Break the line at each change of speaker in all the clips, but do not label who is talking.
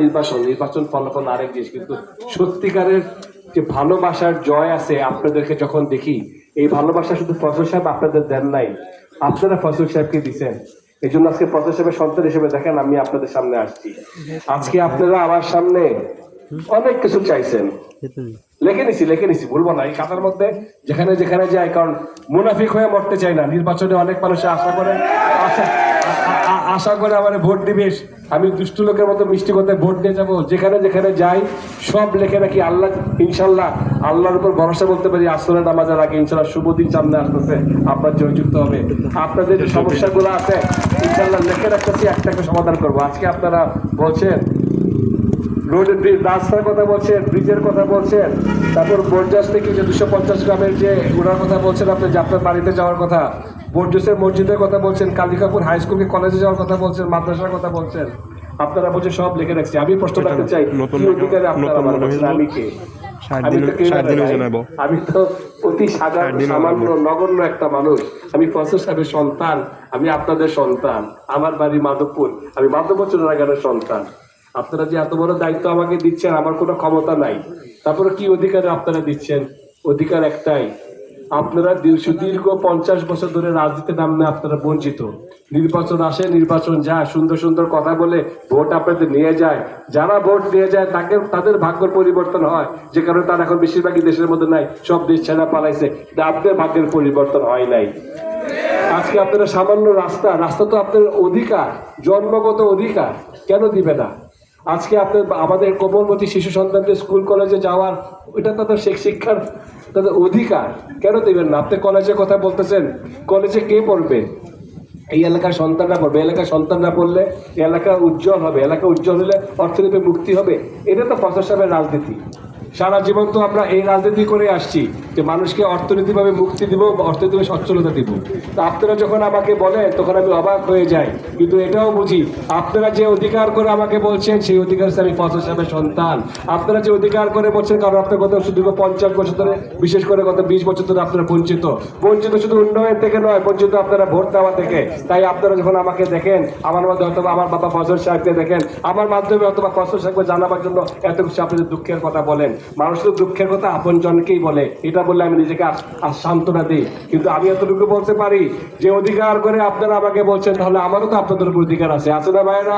নির্বাচন ফলাফল আরেক জিনিস, কিন্তু সত্যিকারের যে ভালোবাসার জয় আছে আপনাদেরকে যখন দেখি, এই ভালোবাসা শুধু ফজল সাহেব আপনাদের দেন নাই, আপনারা ফজল সাহেবকে দিচ্ছেন। এই জন্য আজকে ফজল সাহেবের সন্তান হিসেবে দেখেন আমি আপনাদের সামনে আসছি। আজকে আপনারা আমার সামনে অনেক কিছু চাইছেন, লেখে নিছি বলবো না, এই খাতার মধ্যে যেখানে যেখানে যাই, কারণ মুনাফিক হয়ে মরতে চাই না। নির্বাচনে অনেক মানুষ আশা করে আমার ভোট দিবে, আমি দুষ্ট লোকের মতো মিষ্টি কথা ভোট দিয়ে যাবো। যেখানে যেখানে যাই সব লেখে রাখি আল্লাহ, ইনশাল্লাহ আল্লাহর উপর ভরসা বলতে পারি। আসরের নামাজের আগে ইনশাল্লাহ শুভ দিন সামনে আসতেছে, আপনার জয়যুক্ত হবে। আপনাদের যে সমস্যাগুলো আছে ইনশাল্লাহ লেখে রাখতেছি, একটা সমাধান করবো। আজকে আপনারা বলছেন রোডের রাস্তার কথা বলছেন, ব্রিজের কথা বলছেন, তারপর বোর্জাস থেকে যে 250 গ্রামের যে ওনার কথা বলছেন, আপনি যে আপনার বাড়িতে যাওয়ার কথা, বোর্জাসের মসজিদের কথা বলছেন, কালিকাপুর হাই স্কুলকে কলেজে যাওয়ার কথা বলছেন, মাদ্রাসার কথা বলছেন, আপনারা বলছেন সব লিখে রাখছি। আমি প্রশ্ন রাখতে চাই, কি অধিকারে আপনারা আমি কে? আমি তো অতি সাধারণ সামান্য নগণ্য একটা মানুষ। আমি ফজল সাহেবের সন্তান, আমি আপনাদের সন্তান, আমার বাড়ি মাধবপুর, আমি মাধবপুর চুনারগাঁয়ের সন্তান। আপনারা যে এত বড় দায়িত্ব আমাকে দিচ্ছেন, আমার কোনো ক্ষমতা নাই, তারপরে কি অধিকারে আপনারা দিচ্ছেন? অধিকার একটাই, আপনারা দীর্ঘ 50 বছর ধরে রাজনীতির নামে আপনারা বঞ্চিত। নির্বাচন আসে, নির্বাচন যায়, সুন্দর সুন্দর কথা বলে ভোট আপনাদের নিয়ে যায়। যারা ভোট নিয়ে যায় তাদের ভাগ্যের পরিবর্তন হয়, যে কারণে তারা এখন বেশিরভাগই দেশের মধ্যে নাই, সব দেশ ছেড়া পালাইছে। আপনাদের ভাগ্যের পরিবর্তন হয় নাই। আজকে আপনারা সামান্য রাস্তা তো আপনার অধিকার, জন্মগত অধিকার, কেন দিবে না? আজকে আপনার আমাদের কোমলমতি শিশু সন্তানদের স্কুল কলেজে যাওয়ার, ওইটা তাদের শিক্ষার তাদের অধিকার, কেন দেবেন না? আপনি কলেজের কথা বলতেছেন, কলেজে কে পড়বে? এই এলাকার সন্তানরা পড়বে। এলাকার সন্তানরা পড়লে এলাকা উজ্জ্বল হবে, এলাকা উজ্জ্বল হলে অর্থনীতি মুক্তি হবে। এটা তো ফজল সাহেবের রাজনীতি। সারা জীবন তো আমরা এই রাজনীতি করে আসছি যে মানুষকে অর্থনৈতিকভাবে মুক্তি দিব, অর্থনৈতিকভাবে সচ্ছলতা দিব। তা আপনারা যখন আমাকে বলেন তখন আমি অবাক হয়ে যাই, কিন্তু এটাও বুঝি আপনারা যে অধিকার করে আমাকে বলছেন সেই অধিকার হচ্ছে আমি ফজল সাহেবের সন্তান। আপনারা যে অধিকার করে বলছেন, কারণ আপনার গত শুধু 50 বছর ধরে, বিশেষ করে গত 20 বছর ধরে আপনারা বঞ্চিত শুধু উন্নয়ন থেকে নয়, বঞ্চিত আপনারা ভোট দেওয়া থেকে। তাই আপনারা যখন আমাকে দেখেন, আমার মধ্যে অথবা আমার বাবা ফজল সাহেবকে দেখেন, আমার মাধ্যমে অথবা ফজল সাহেবকে জানাবার জন্য এত কিছু আপনাদের দুঃখের কথা বলেন। মানুষ তো দুঃখের কথা আপন জনকেই বলে, এটা বললে আমি নিজেকে সান্ত্বনা দিই। কিন্তু আমি এতটুকু বলতে পারি যে অধিকার করে আপনারা আমাকে বলছেন, তাহলে আমারও তো আপনাদের উপর অধিকার আছে না ভাইরা?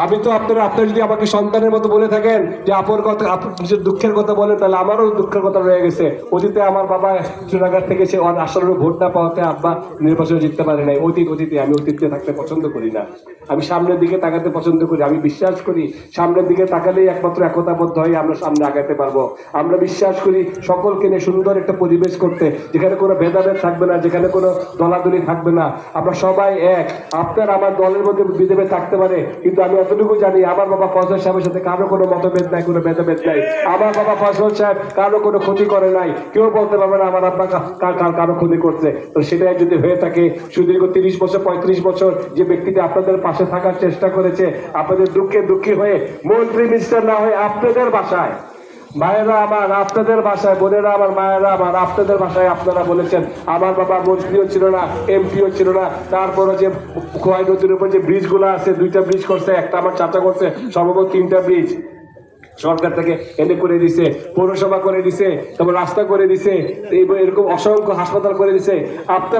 আমি তো আপনারা যদি আমাকে সন্তানের মতো বলে থাকেন যে আপন কথা, নিজের দুঃখের কথা বলেন, তাহলে আমারও দুঃখের কথা রয়ে গেছে। অতীতে আমার বাবা চুনারগাঁ থেকে সে আসলে ভোট না পাওয়াতে আব্বা নির্বাচনে জিততে পারে নাই। অতীতে আমি অতীতে থাকতে পছন্দ করি না, আমি সামনের দিকে তাকাতে পছন্দ করি। আমি বিশ্বাস করি সামনের দিকে তাকালেই একমাত্র একতাবদ্ধ হয়ে আমরা সামনে আগাতে পারবো। আমরা বিশ্বাস করি সকলকে নিয়ে সুন্দর একটা পরিবেশ করতে, যেখানে কোনো ভেদাভেদ থাকবে না, যেখানে কোনো দলাদলি থাকবে না, আমরা সবাই এক। আপনার আমার দলের মধ্যে বিভেদ থাকতে পারে, কিন্তু আমি এতটুকু জানি আমার বাবা ফজল সাহেবের সাথে কারো কোনো মতভেদ নাই, কোনো ভেদাভেদ নাই। আমার বাবা ফজল সাহেব কারো কোনো ক্ষতি করে নাই, কেউ বলতে পারবে না আমার আব্বা কারো ক্ষতি করছে। তো সেটাই যদি হয়ে থাকে, সুদীর্ঘ 30 বছর 35 বছর যে ব্যক্তিটা আপনাদের পাশে থাকার চেষ্টা করেছে, আপনাদের দুঃখী হয়ে মন্ত্রী মিনিস্টার না হয়ে আপনাদের বাসায়, মায়েরা আমার আপনাদের বাসায়, বোনেরা আমার, মায়েরা আমার আপনাদের বাসায় আপনারা বলেছেন। আমার বাবা মন্ত্রীও ছিল না, এমপিও ছিল না, তারপরে যে খোয়াই নদীর উপর যে ব্রিজগুলো আছে, 2টা ব্রিজ করছে, একটা আমার চাচা করছে, সম্ভবত 3টা ব্রিজ সরকার থেকে এনে করে দিছে, পৌরসভা করে দিছে, তারপর রাস্তা করে দিছে, এরকম অসংখ্য হাসপাতাল করে দিছে। আপনারা